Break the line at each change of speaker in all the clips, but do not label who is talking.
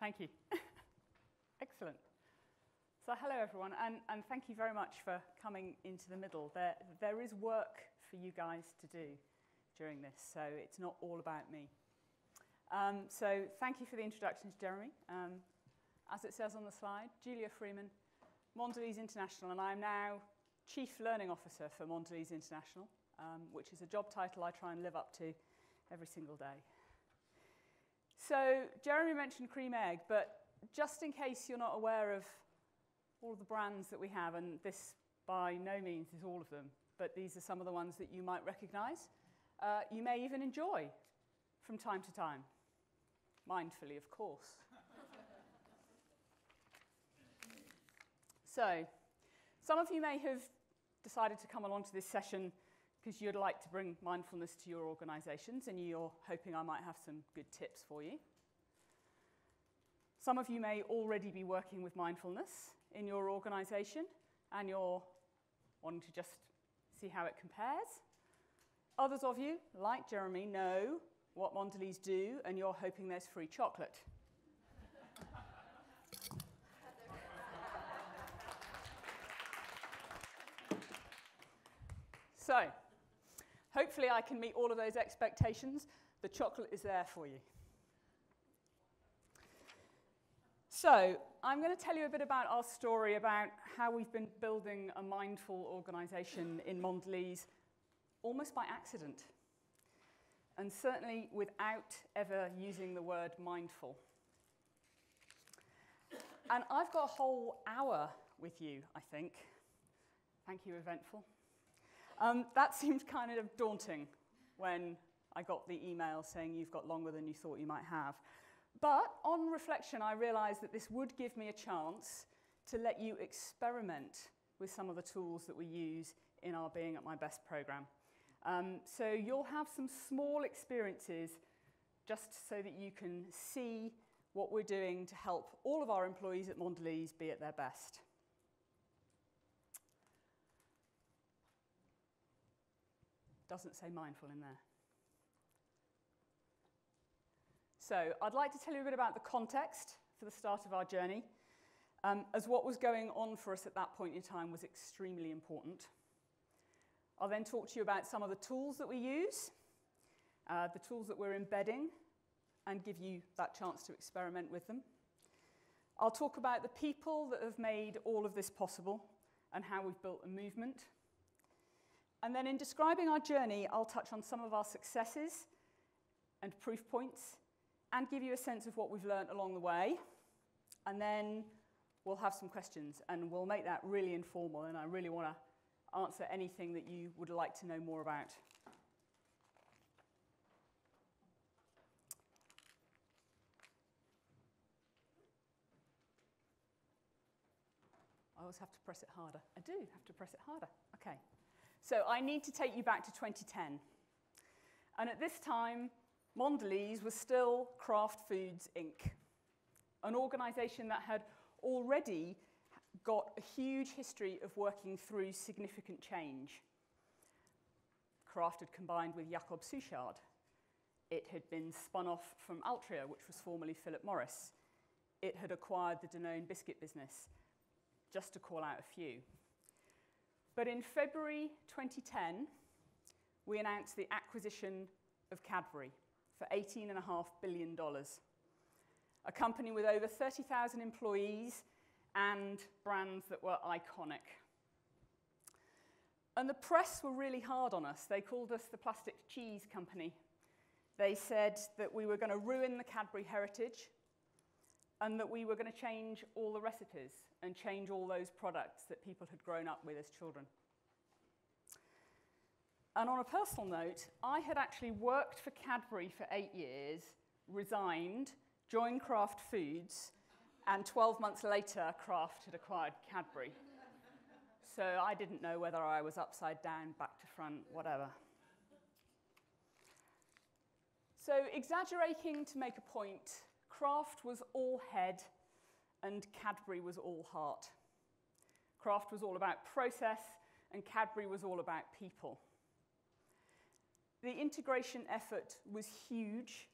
Thank you. Excellent. So hello, everyone, and thank you very much for coming into the middle. There is work for you guys to do during this, so it's not all about me. So thank you for the introduction to Jeremy. As it says on the slide, Julia Freeman, Mondelēz International, and I'm now Chief Learning Officer for Mondelēz International, which is a job title I try and live up to every single day. So Jeremy mentioned cream egg, but just in case you're not aware of all of the brands that we have, and this by no means is all of them, but these are some of the ones that you might recognize, you may even enjoy from time to time, mindfully, of course. So, some of you may have decided to come along to this session because you'd like to bring mindfulness to your organizations and you're hoping I might have some good tips for you. Some of you may already be working with mindfulness in your organization and you're wanting to just see how it compares. Others of you, like Jeremy, know what Mondelēz do and you're hoping there's free chocolate. So, hopefully I can meet all of those expectations. The chocolate is there for you. So, I'm going to tell you a bit about our story about how we've been building a mindful organization in Mondelēz almost by accident, and certainly without ever using the word mindful. And I've got a whole hour with you, I think. Thank you, Eventful. That seemed kind of daunting when I got the email saying you've got longer than you thought you might have. But on reflection, I realized that this would give me a chance to let you experiment with some of the tools that we use in our Being at My Best program. So you'll have some small experiences just so that you can see what we're doing to help all of our employees at Mondelēz be at their best. Doesn't say mindful in there. So I'd like to tell you a bit about the context for the start of our journey, as what was going on for us at that point in time was extremely important. I'll then talk to you about some of the tools that we use, the tools that we're embedding, and give you that chance to experiment with them. I'll talk about the people that have made all of this possible and how we've built a movement. And then in describing our journey, I'll touch on some of our successes and proof points and give you a sense of what we've learned along the way. And then we'll have some questions and we'll make that really informal, and I really want to answer anything that you would like to know more about. I always have to press it harder. I do have to press it harder. Okay. So I need to take you back to 2010. And at this time, Mondelēz was still Kraft Foods, Inc., an organization that had already got a huge history of working through significant change. Kraft had combined with Jacob Suchard. It had been spun off from Altria, which was formerly Philip Morris. It had acquired the Danone biscuit business, just to call out a few. But in February 2010, we announced the acquisition of Cadbury for $18.5 billion, a company with over 30,000 employees and brands that were iconic. And the press were really hard on us. They called us the plastic cheese company. They said that we were going to ruin the Cadbury heritage and that we were going to change all the recipes and change all those products that people had grown up with as children. And on a personal note, I had actually worked for Cadbury for 8 years, resigned, joined Kraft Foods, and 12 months later, Kraft had acquired Cadbury. So I didn't know whether I was upside down, back to front, whatever. So exaggerating to make a point, Kraft was all head and Cadbury was all heart. Kraft was all about process and Cadbury was all about people. The integration effort was huge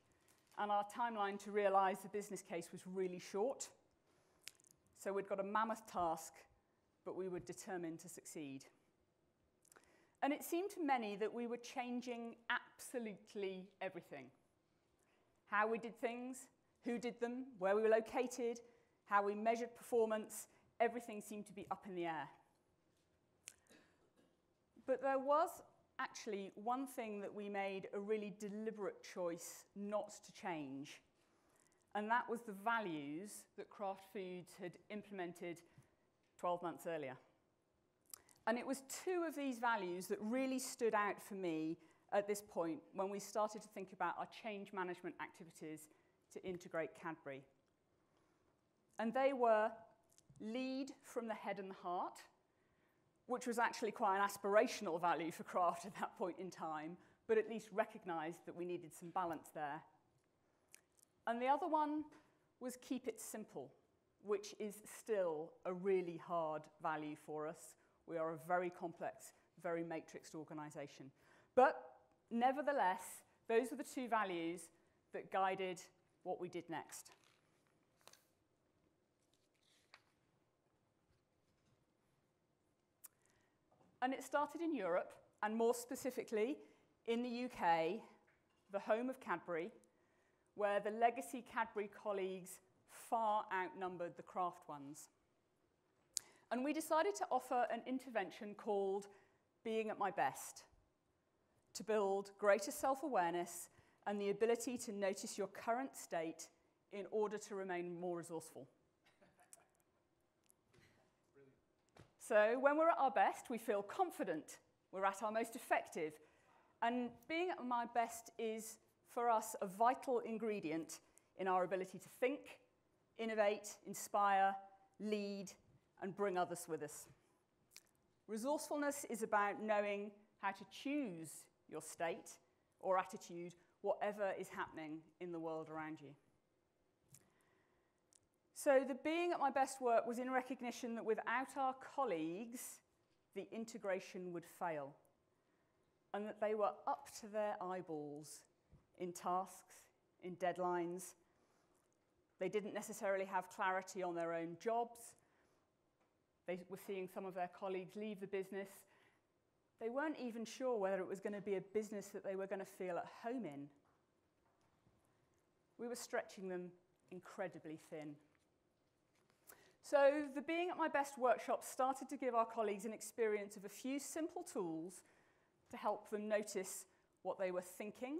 and our timeline to realise the business case was really short. So we'd got a mammoth task, but we were determined to succeed. And it seemed to many that we were changing absolutely everything. How we did things, who did them, where we were located, how we measured performance, everything seemed to be up in the air. But there was actually one thing that we made a really deliberate choice not to change, and that was the values that Kraft Foods had implemented 12 months earlier. And it was two of these values that really stood out for me at this point when we started to think about our change management activities to integrate Cadbury. And they were lead from the head and the heart, which was actually quite an aspirational value for Kraft at that point in time, but at least recognised that we needed some balance there. And the other one was keep it simple, which is still a really hard value for us. We are a very complex, very matrixed organisation. But nevertheless, those are the two values that guided what we did next. And it started in Europe, and more specifically in the UK, the home of Cadbury, where the legacy Cadbury colleagues far outnumbered the Kraft ones. And we decided to offer an intervention called Being at My Best, to build greater self-awareness and the ability to notice your current state in order to remain more resourceful. So when we're at our best, we feel confident, we're at our most effective, and being at my best is, for us, a vital ingredient in our ability to think, innovate, inspire, lead, and bring others with us. Resourcefulness is about knowing how to choose your state or attitude, whatever is happening in the world around you. So the being at my best work was in recognition that without our colleagues, the integration would fail, and that they were up to their eyeballs in tasks, in deadlines. They didn't necessarily have clarity on their own jobs. They were seeing some of their colleagues leave the business. They weren't even sure whether it was going to be a business that they were going to feel at home in. We were stretching them incredibly thin. So the Being at My Best workshop started to give our colleagues an experience of a few simple tools to help them notice what they were thinking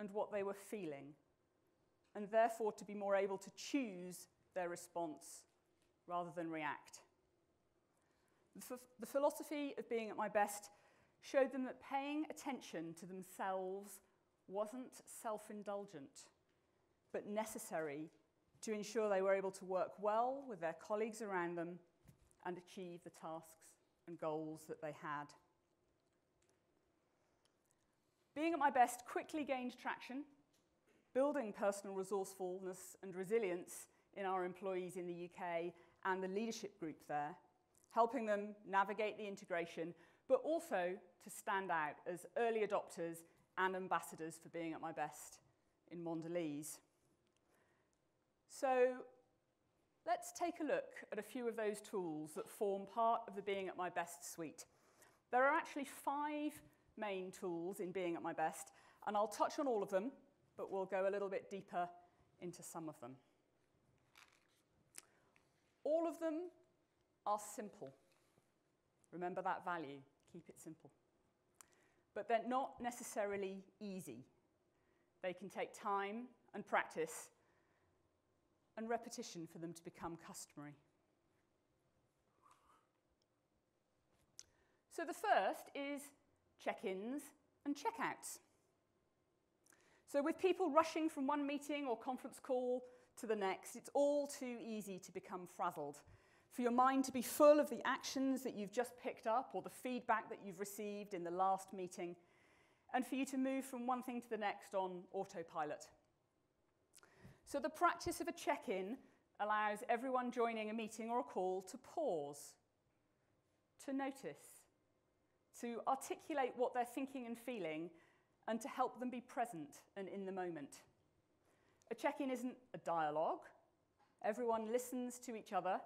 and what they were feeling, and therefore to be more able to choose their response rather than react. The philosophy of Being at My Best showed them that paying attention to themselves wasn't self-indulgent, but necessary to ensure they were able to work well with their colleagues around them and achieve the tasks and goals that they had. Being at My Best quickly gained traction, building personal resourcefulness and resilience in our employees in the UK and the leadership group there, helping them navigate the integration, but also to stand out as early adopters and ambassadors for Being at My Best in Mondelēz. So let's take a look at a few of those tools that form part of the Being at My Best suite. There are actually 5 main tools in Being at My Best, and I'll touch on all of them, but we'll go a little bit deeper into some of them. All of them are simple. Remember that value, keep it simple. But they're not necessarily easy. They can take time and practice and repetition for them to become customary. So the first is check-ins and check-outs. So with people rushing from one meeting or conference call to the next, it's all too easy to become frazzled, for your mind to be full of the actions that you've just picked up or the feedback that you've received in the last meeting, and for you to move from one thing to the next on autopilot. So the practice of a check-in allows everyone joining a meeting or a call to pause, to notice, to articulate what they're thinking and feeling, and to help them be present and in the moment. A check-in isn't a dialogue. Everyone listens to each other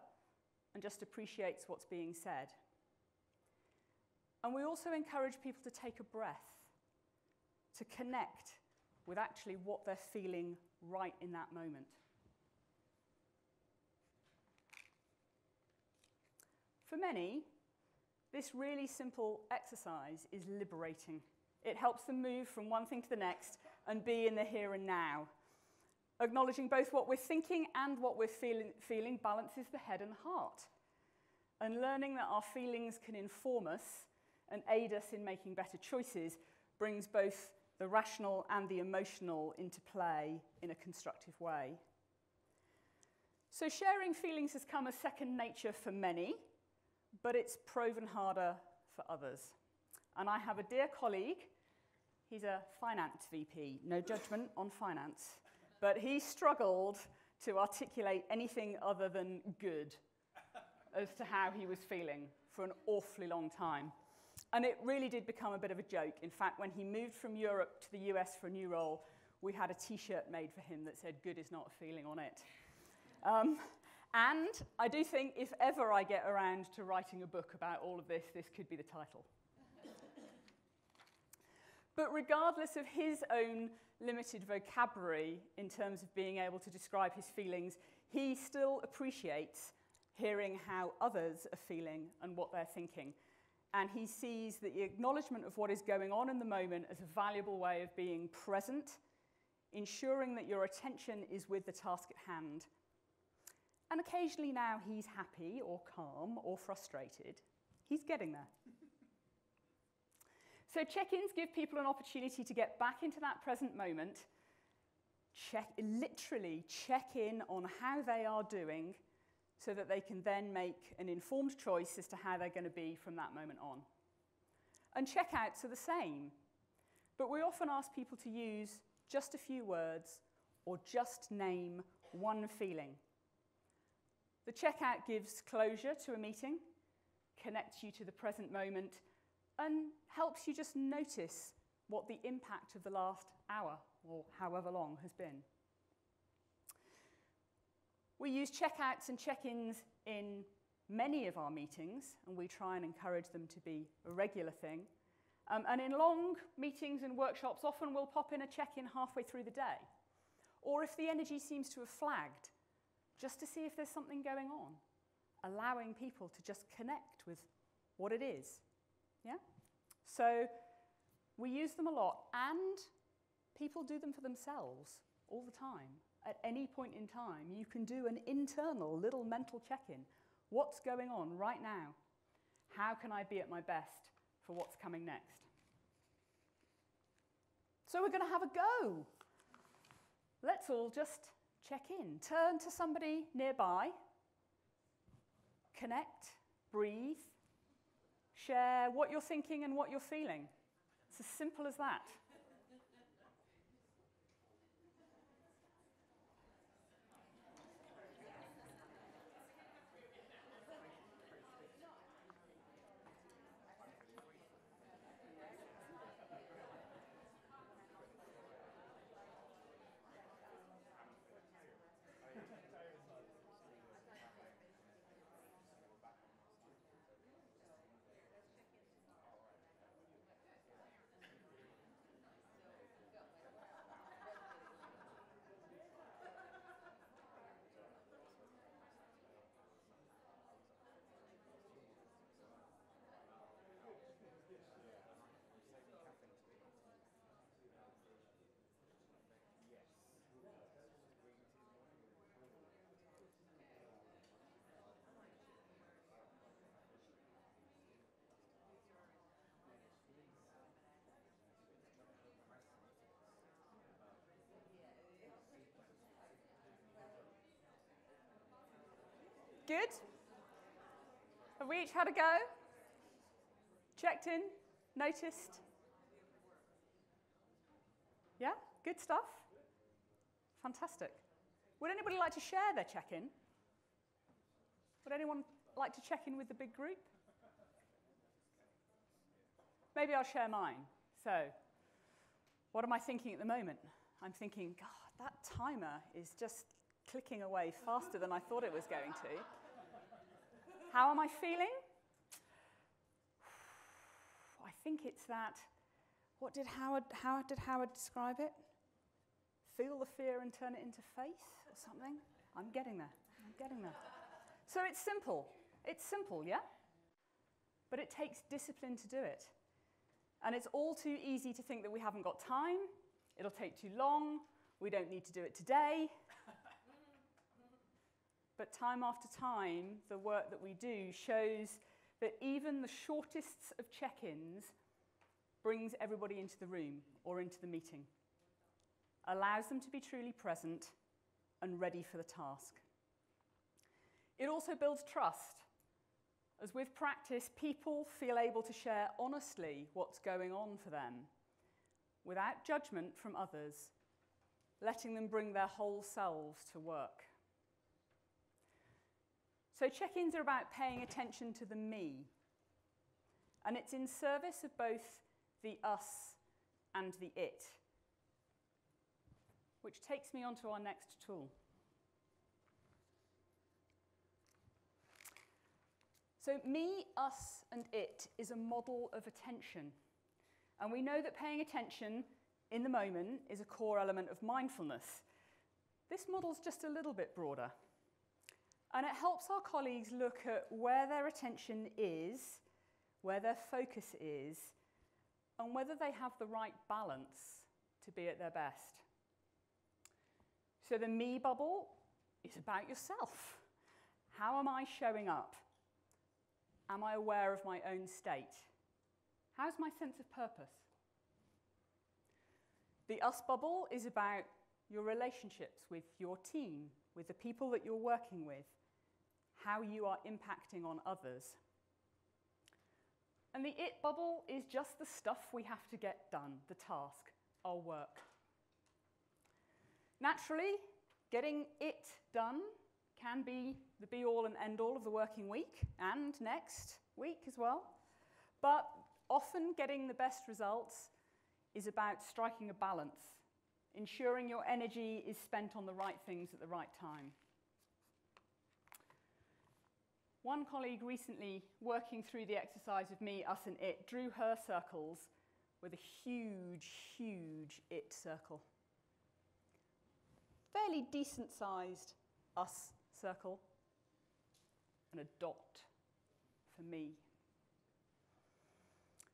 and just appreciates what's being said. And we also encourage people to take a breath, to connect with actually what they're feeling right in that moment. For many, this really simple exercise is liberating. It helps them move from one thing to the next and be in the here and now. Acknowledging both what we're thinking and what we're feeling balances the head and heart. And learning that our feelings can inform us and aid us in making better choices brings both the rational and the emotional into play in a constructive way. So sharing feelings has come as second nature for many, but it's proven harder for others. And I have a dear colleague, he's a finance VP, no judgment on finance, but he struggled to articulate anything other than good as to how he was feeling for an awfully long time. And it really did become a bit of a joke. In fact, when he moved from Europe to the US for a new role, we had a t-shirt made for him that said, "Good is not a feeling" on it. And I do think if ever I get around to writing a book about all of this, this could be the title. But regardless of his own limited vocabulary in terms of being able to describe his feelings, he still appreciates hearing how others are feeling and what they're thinking. And he sees the acknowledgement of what is going on in the moment as a valuable way of being present, ensuring that your attention is with the task at hand. And occasionally now he's happy or calm or frustrated. He's getting there. So check-ins give people an opportunity to get back into that present moment, literally check in on how they are doing so that they can then make an informed choice as to how they're going to be from that moment on. And checkouts are the same, but we often ask people to use just a few words or just name one feeling. The checkout gives closure to a meeting, connects you to the present moment, and helps you just notice what the impact of the last hour or however long has been. We use checkouts and check-ins in many of our meetings, and we try and encourage them to be a regular thing. And in long meetings and workshops, often we'll pop in a check-in halfway through the day. Or if the energy seems to have flagged, just to see if there's something going on, allowing people to just connect with what it is. Yeah? So we use them a lot, and people do them for themselves all the time. At any point in time, you can do an internal little mental check-in. What's going on right now? How can I be at my best for what's coming next? So we're going to have a go. Let's all just check in. Turn to somebody nearby. Connect, breathe, share what you're thinking and what you're feeling. It's as simple as that. Good? Have we each had a go? Checked in? Noticed? Yeah? Good stuff? Fantastic. Would anybody like to share their check-in? Would anyone like to check in with the big group? Maybe I'll share mine. So, what am I thinking at the moment? I'm thinking, God, that timer is just clicking away faster than I thought it was going to. How am I feeling? I think it's that, how did Howard describe it? Feel the fear and turn it into faith or something? I'm getting there. So it's simple. It's simple, yeah? But it takes discipline to do it. And it's all too easy to think that we haven't got time, it'll take too long, we don't need to do it today. But time after time, the work that we do shows that even the shortest of check-ins brings everybody into the room or into the meeting, allows them to be truly present and ready for the task. It also builds trust, as with practice, people feel able to share honestly what's going on for them, without judgment from others, letting them bring their whole selves to work. So check-ins are about paying attention to the me, and it's in service of both the us and the it, which takes me on to our next tool. So me, us, and it is a model of attention. And we know that paying attention in the moment is a core element of mindfulness. This model's just a little bit broader. And it helps our colleagues look at where their attention is, where their focus is, and whether they have the right balance to be at their best. So the me bubble is about yourself. How am I showing up? Am I aware of my own state? How's my sense of purpose? The us bubble is about your relationships with your team, with the people that you're working with, how you are impacting on others. And the it bubble is just the stuff we have to get done, the task, our work. Naturally, getting it done can be the be-all and end-all of the working week, and next week as well. But often getting the best results is about striking a balance, ensuring your energy is spent on the right things at the right time. One colleague recently, working through the exercise of me, us, and it, drew her circles with a huge, huge it circle. Fairly decent-sized us circle, and a dot for me.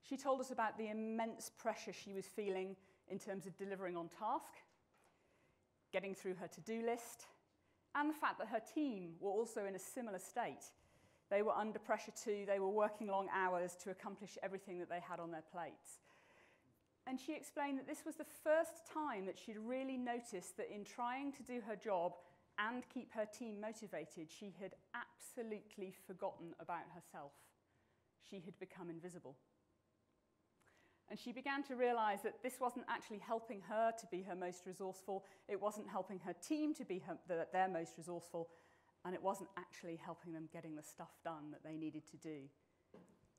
She told us about the immense pressure she was feeling in terms of delivering on task, getting through her to-do list, and the fact that her team were also in a similar state. They were under pressure too. They were working long hours to accomplish everything that they had on their plates. And she explained that this was the first time that she'd really noticed that in trying to do her job and keep her team motivated, she had absolutely forgotten about herself. She had become invisible. And she began to realize that this wasn't actually helping her to be her most resourceful, it wasn't helping her team to be their most resourceful, and it wasn't actually helping them getting the stuff done that they needed to do.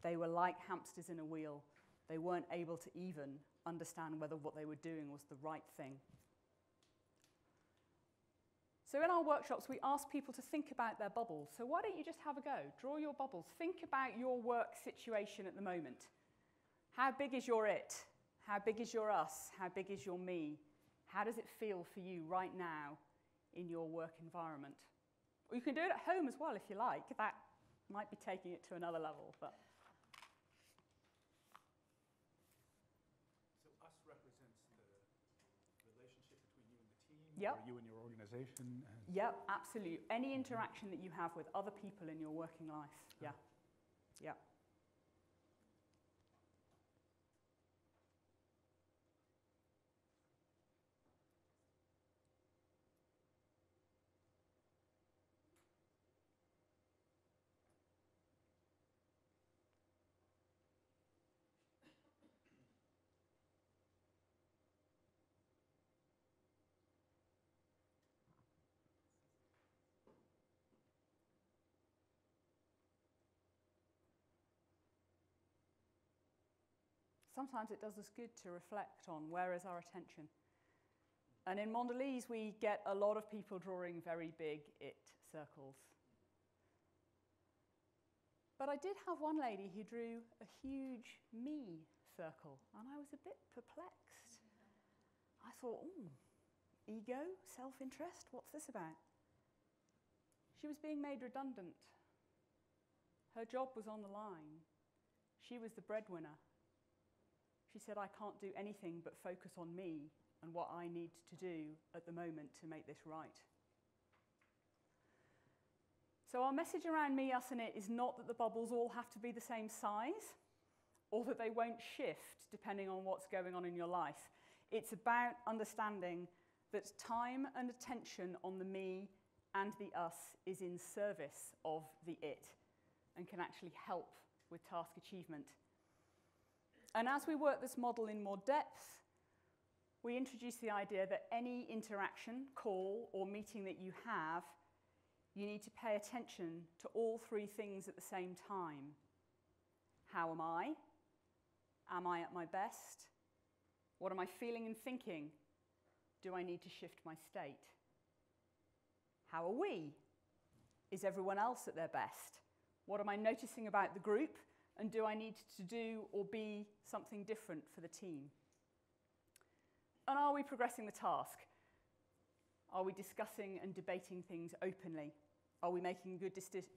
They were like hamsters in a wheel. They weren't able to even understand whether what they were doing was the right thing. So in our workshops, we ask people to think about their bubbles. So why don't you just have a go? Draw your bubbles. Think about your work situation at the moment. How big is your it? How big is your us? How big is your me? How does it feel for you right now in your work environment? Or you can do it at home as well if you like. That might be taking it to another level. But
so us represents the relationship between you and the team,
yep.
Or you and your organization?
Yep, absolutely. Any interaction that you have with other people in your working life. Yeah. Yeah. Sometimes it does us good to reflect on where is our attention. And in Mondelēz, we get a lot of people drawing very big it circles. But I did have one lady who drew a huge me circle, and I was a bit perplexed. I thought, ego, self-interest, what's this about? She was being made redundant. Her job was on the line. She was the breadwinner. She said, I can't do anything but focus on me and what I need to do at the moment to make this right. So our message around me, us, and it is not that the bubbles all have to be the same size or that they won't shift depending on what's going on in your life. It's about understanding that time and attention on the me and the us is in service of the it and can actually help with task achievement. And as we work this model in more depth, we introduce the idea that any interaction, call, or meeting that you have, you need to pay attention to all three things at the same time. How am I? Am I at my best? What am I feeling and thinking? Do I need to shift my state? How are we? Is everyone else at their best? What am I noticing about the group? And do I need to do or be something different for the team? And are we progressing the task? Are we discussing and debating things openly? Are we making good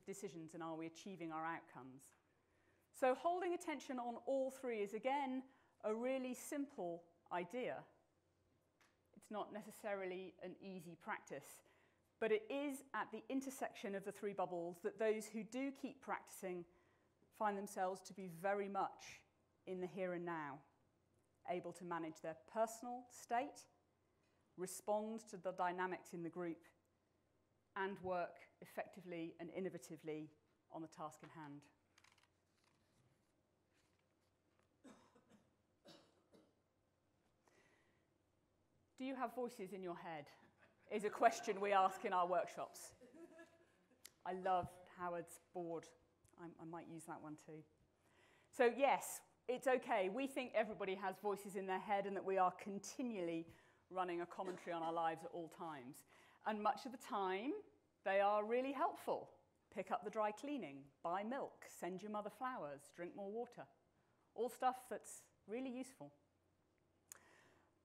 decisions, and are we achieving our outcomes? So holding attention on all three is, again, a really simple idea. It's not necessarily an easy practice, but it is at the intersection of the three bubbles that those who do keep practicing find themselves to be very much in the here and now, able to manage their personal state, respond to the dynamics in the group, and work effectively and innovatively on the task in hand. Do you have voices in your head? Is a question we ask in our workshops. I love Howard's board. I might use that one too. So yes, it's okay. We think everybody has voices in their head and that we are continually running a commentary on our lives at all times. And much of the time, they are really helpful. Pick up the dry cleaning, buy milk, send your mother flowers, drink more water. All stuff that's really useful.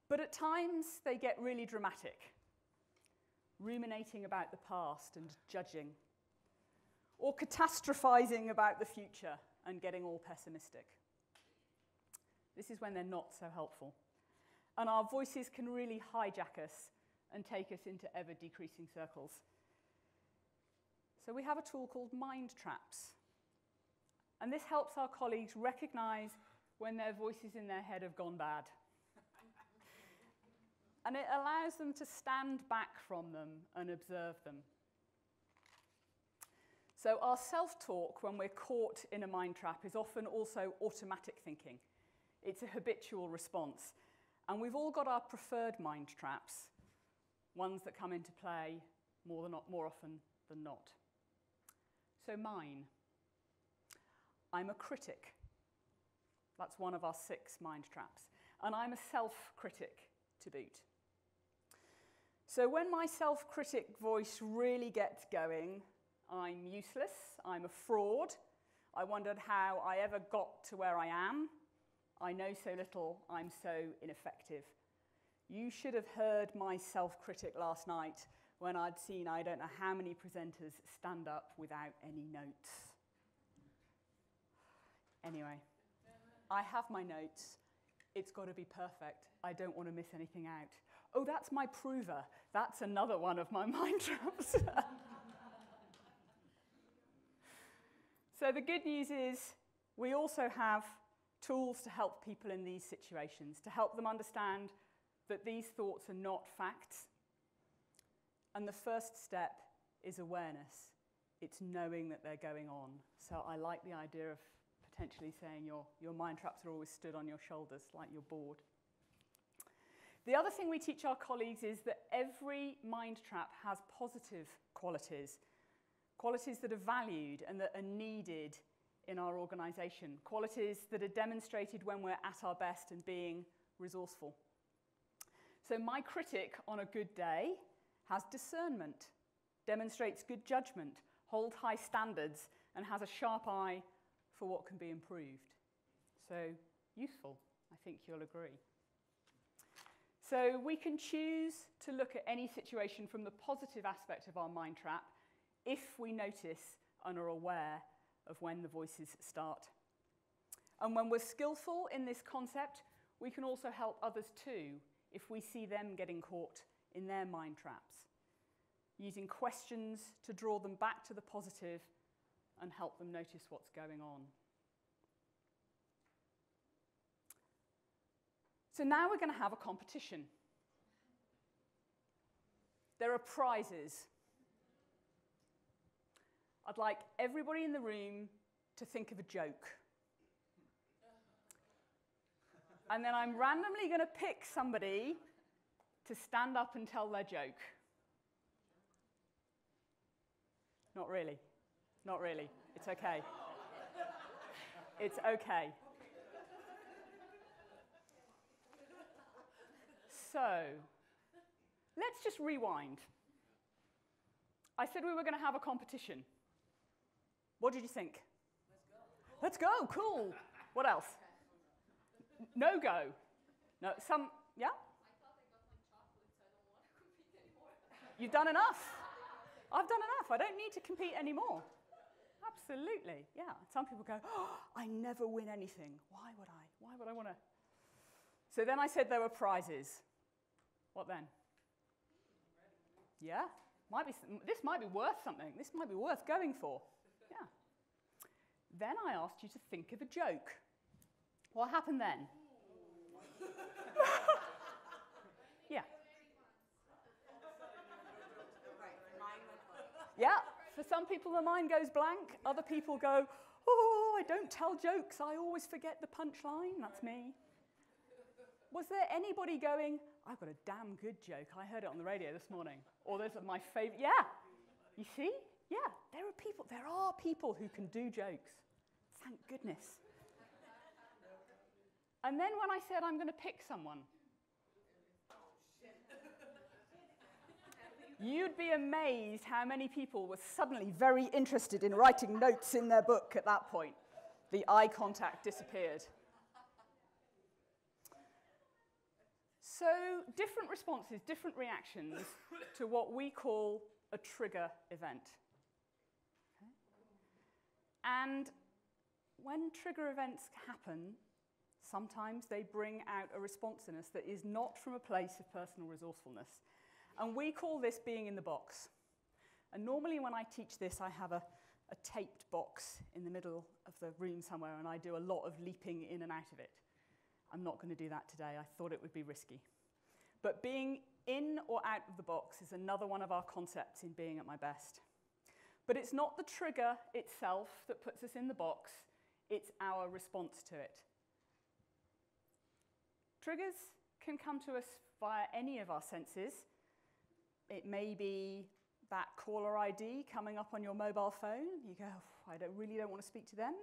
But at times, they get really dramatic, ruminating about the past and judging, or catastrophizing about the future and getting all pessimistic. This is when they're not so helpful. And our voices can really hijack us and take us into ever-decreasing circles. So we have a tool called mind traps. And this helps our colleagues recognize when their voices in their head have gone bad. And it allows them to stand back from them and observe them. So our self-talk, when we're caught in a mind trap, is often also automatic thinking. It's a habitual response. And we've all got our preferred mind traps, ones that come into play more often than not. So mine. I'm a critic. That's one of our 6 mind traps. And I'm a self-critic to boot. So when my self-critic voice really gets going, I'm useless, I'm a fraud, I wondered how I ever got to where I am, I know so little, I'm so ineffective. You should have heard my self-critic last night when I'd seen I don't know how many presenters stand up without any notes. Anyway, I have my notes. It's got to be perfect. I don't want to miss anything out. Oh, that's my prover. That's another one of my mind traps. So the good news is we also have tools to help people in these situations, to help them understand that these thoughts are not facts. And the first step is awareness. It's knowing that they're going on. So I like the idea of potentially saying your mind traps are always stood on your shoulders, like your board. The other thing we teach our colleagues is that every mind trap has positive qualities, qualities that are valued and that are needed in our organisation, qualities that are demonstrated when we're at our best and being resourceful. So my critic on a good day has discernment, demonstrates good judgment, holds high standards, and has a sharp eye for what can be improved. So useful, I think you'll agree. So we can choose to look at any situation from the positive aspect of our mind trap if we notice and are aware of when the voices start. And when we're skillful in this concept, we can also help others too if we see them getting caught in their mind traps, using questions to draw them back to the positive and help them notice what's going on. So now we're going to have a competition. There are prizes. I'd like everybody in the room to think of a joke. And then I'm randomly going to pick somebody to stand up and tell their joke. Not really. Not really. It's okay. It's okay. So, let's just rewind. I said we were going to have a competition. What did you think? Let's go. Let's go. Cool. What else? No go. No, some, yeah?
I thought I got my chocolate, so I don't want to compete anymore.
You've done enough. I've done enough. I don't need to compete anymore. Absolutely, yeah. Some people go, oh, I never win anything. Why would I? Why would I want to? So then I said there were prizes. What then? Yeah? This might be worth something. This might be worth going for. Yeah. Then I asked you to think of a joke. What happened then? Yeah. Yeah. For some people, the mind goes blank. Other people go, oh, I don't tell jokes. I always forget the punchline. That's me. Was there anybody going, I've got a damn good joke. I heard it on the radio this morning. Or there's my favorite. Yeah. You see? Yeah. There are people who can do jokes. Thank goodness. And then when I said I'm going to pick someone, you'd be amazed how many people were suddenly very interested in writing notes in their book at that point. The eye contact disappeared. So different responses, different reactions to what we call a trigger event. Okay. And when trigger events happen, sometimes they bring out a responsiveness that is not from a place of personal resourcefulness. And we call this being in the box. And normally when I teach this, I have a taped box in the middle of the room somewhere, and I do a lot of leaping in and out of it. I'm not going to do that today. I thought it would be risky. But being in or out of the box is another one of our concepts in being at my best. But it's not the trigger itself that puts us in the box. It's our response to it. Triggers can come to us via any of our senses. It may be that caller ID coming up on your mobile phone. You go, I really don't want to speak to them.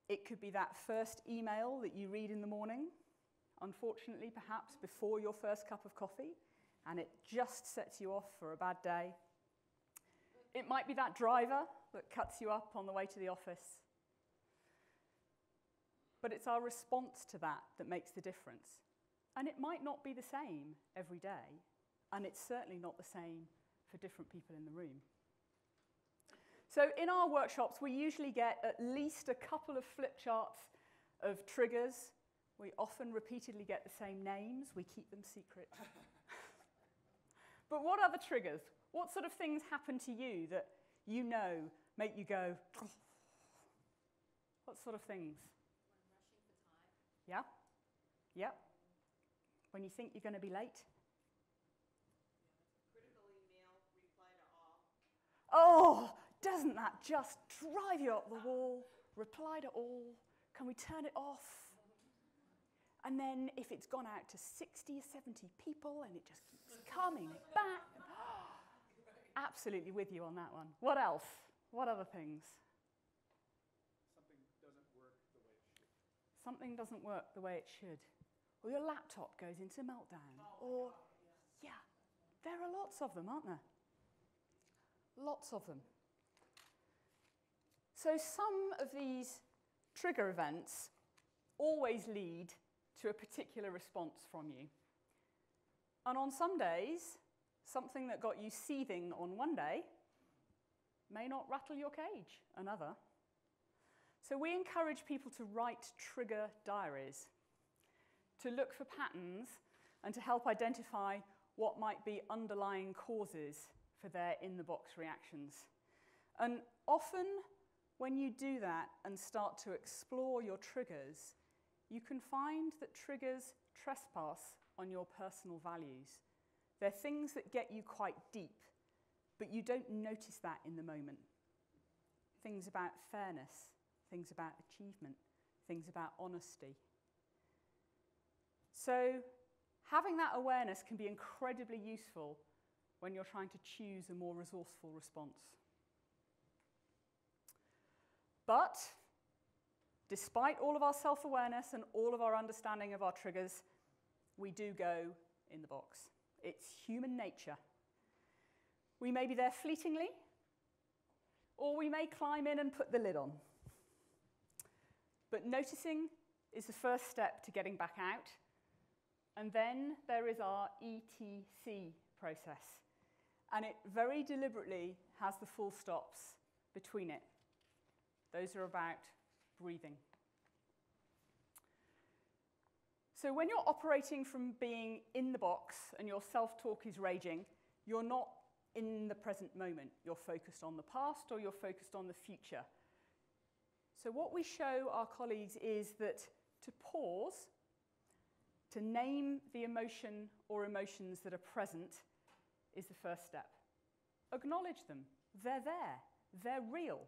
It could be that first email that you read in the morning, unfortunately, perhaps before your first cup of coffee, and it just sets you off for a bad day. It might be that driver that cuts you up on the way to the office. But it's our response to that that makes the difference. And it might not be the same every day, and it's certainly not the same for different people in the room. So in our workshops, we usually get at least a couple of flip charts of triggers. We often repeatedly get the same names. We keep them secret. But what other triggers? What sort of things happen to you that you know make you go, what sort of things?
When rushing for time.
Yeah? Yeah? When you think you're going to be late?
Critical email, reply to all.
Oh, doesn't that just drive you up the wall? Reply to all. Can we turn it off? And then if it's gone out to 60 or 70 people and it just keeps coming back. Absolutely with you on that one. What else? What other things?
Something doesn't work the way it should.
Something doesn't work the way it should. or your laptop goes into meltdown, or, yeah, there are lots of them, aren't there? Lots of them. So some of these trigger events always lead to a particular response from you. And on some days, something that got you seething on one day may not rattle your cage another. So we encourage people to write trigger diaries, to look for patterns and to help identify what might be underlying causes for their in-the-box reactions. And often when you do that and start to explore your triggers, you can find that triggers trespass on your personal values. They're things that get you quite deep, but you don't notice that in the moment. Things about fairness, things about achievement, things about honesty. So having that awareness can be incredibly useful when you're trying to choose a more resourceful response. But despite all of our self-awareness and all of our understanding of our triggers, we do go in the box. It's human nature. We may be there fleetingly, or we may climb in and put the lid on. But noticing is the first step to getting back out. And then there is our ETC process. And it very deliberately has the full stops between it. Those are about breathing. So when you're operating from being in the box and your self-talk is raging, you're not in the present moment. You're focused on the past or you're focused on the future. So what we show our colleagues is that to pause, to name the emotion or emotions that are present is the first step. Acknowledge them. They're there. They're real.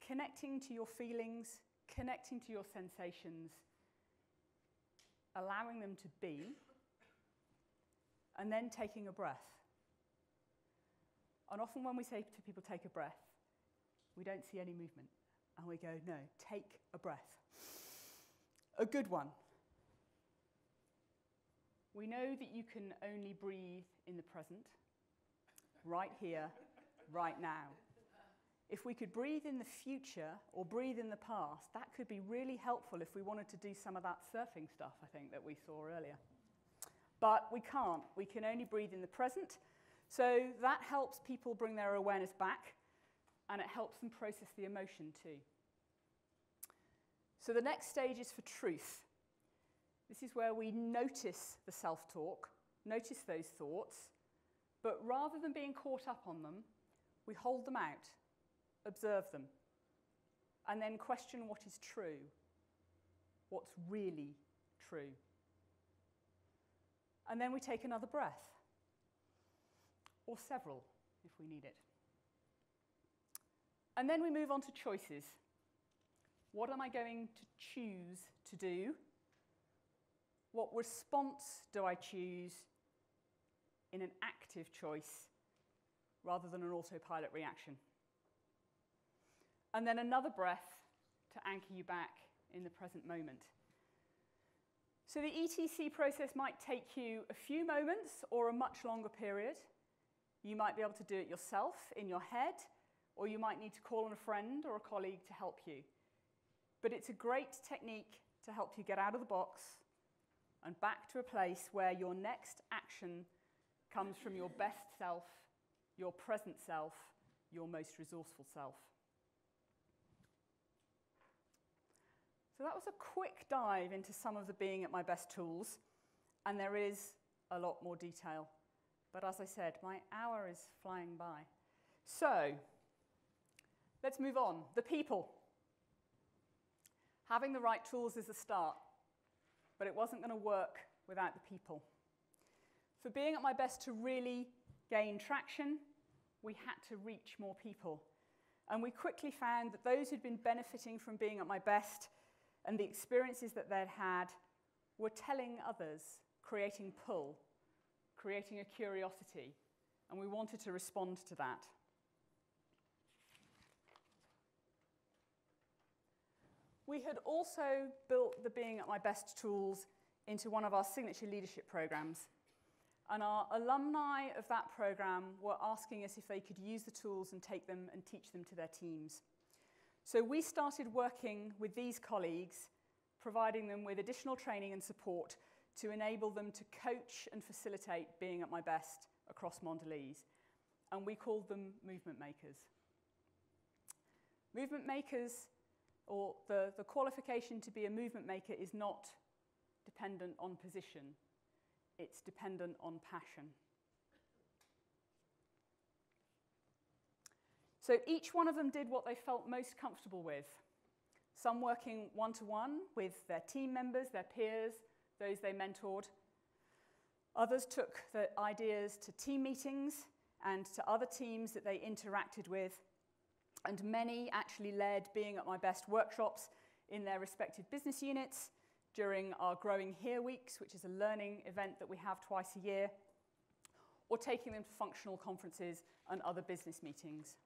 Connecting to your feelings, connecting to your sensations, allowing them to be, and then taking a breath. And often when we say to people, take a breath, we don't see any movement. And we go, no, take a breath. A good one. We know that you can only breathe in the present, right here, right now. If we could breathe in the future or breathe in the past, that could be really helpful if we wanted to do some of that surfing stuff, I think, that we saw earlier. But we can't. We can only breathe in the present. So that helps people bring their awareness back, and it helps them process the emotion too. So the next stage is for truth. This is where we notice the self-talk, notice those thoughts, but rather than being caught up on them, we hold them out, observe them, and then question what is true, what's really true. And then we take another breath, or several if we need it. And then we move on to choices. What am I going to choose to do? What response do I choose in an active choice rather than an autopilot reaction? And then another breath to anchor you back in the present moment. So the ETC process might take you a few moments or a much longer period. You might be able to do it yourself in your head, or you might need to call on a friend or a colleague to help you. But it's a great technique to help you get out of the box and back to a place where your next action comes from your best self, your present self, your most resourceful self. So that was a quick dive into some of the being at my best tools, and there is a lot more detail. But as I said, my hour is flying by. So let's move on. The people. Having the right tools is a start, but it wasn't going to work without the people. For being at my best to really gain traction, we had to reach more people. And we quickly found that those who'd been benefiting from being at my best and the experiences that they'd had were telling others, creating pull, creating a curiosity, and we wanted to respond to that. We had also built the Being at My Best tools into one of our signature leadership programs. And our alumni of that program were asking us if they could use the tools and take them and teach them to their teams. So we started working with these colleagues, providing them with additional training and support to enable them to coach and facilitate Being at My Best across Mondelēz. And we called them movement makers. Movement makers, or the qualification to be a movement maker, is not dependent on position. It's dependent on passion. So each one of them did what they felt most comfortable with. Some working one-to-one with their team members, their peers, those they mentored. Others took the ideas to team meetings and to other teams that they interacted with. And many actually led Being at My Best workshops in their respective business units during our Growing Here Weeks, which is a learning event that we have twice a year, or taking them to functional conferences and other business meetings.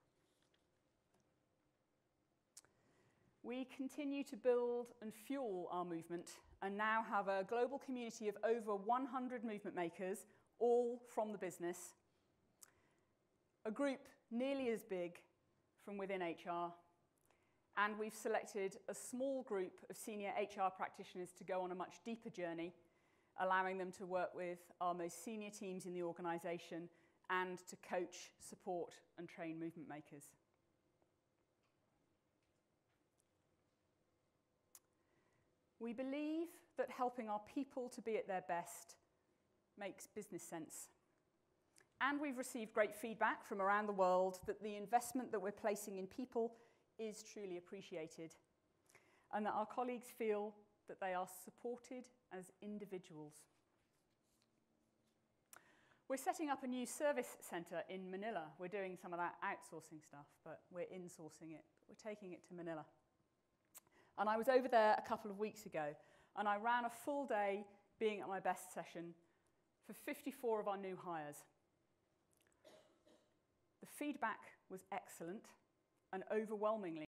We continue to build and fuel our movement and now have a global community of over 100 movement makers, all from the business, a group nearly as big from within HR, and we've selected a small group of senior HR practitioners to go on a much deeper journey, allowing them to work with our most senior teams in the organisation and to coach, support, and train movement makers. We believe that helping our people to be at their best makes business sense. And we've received great feedback from around the world that the investment that we're placing in people is truly appreciated, and that our colleagues feel that they are supported as individuals. We're setting up a new service centre in Manila. We're doing some of that outsourcing stuff, but we're insourcing it. We're taking it to Manila. And I was over there a couple of weeks ago, and I ran a full day Being at My Best session for 54 of our new hires. The feedback was excellent and overwhelmingly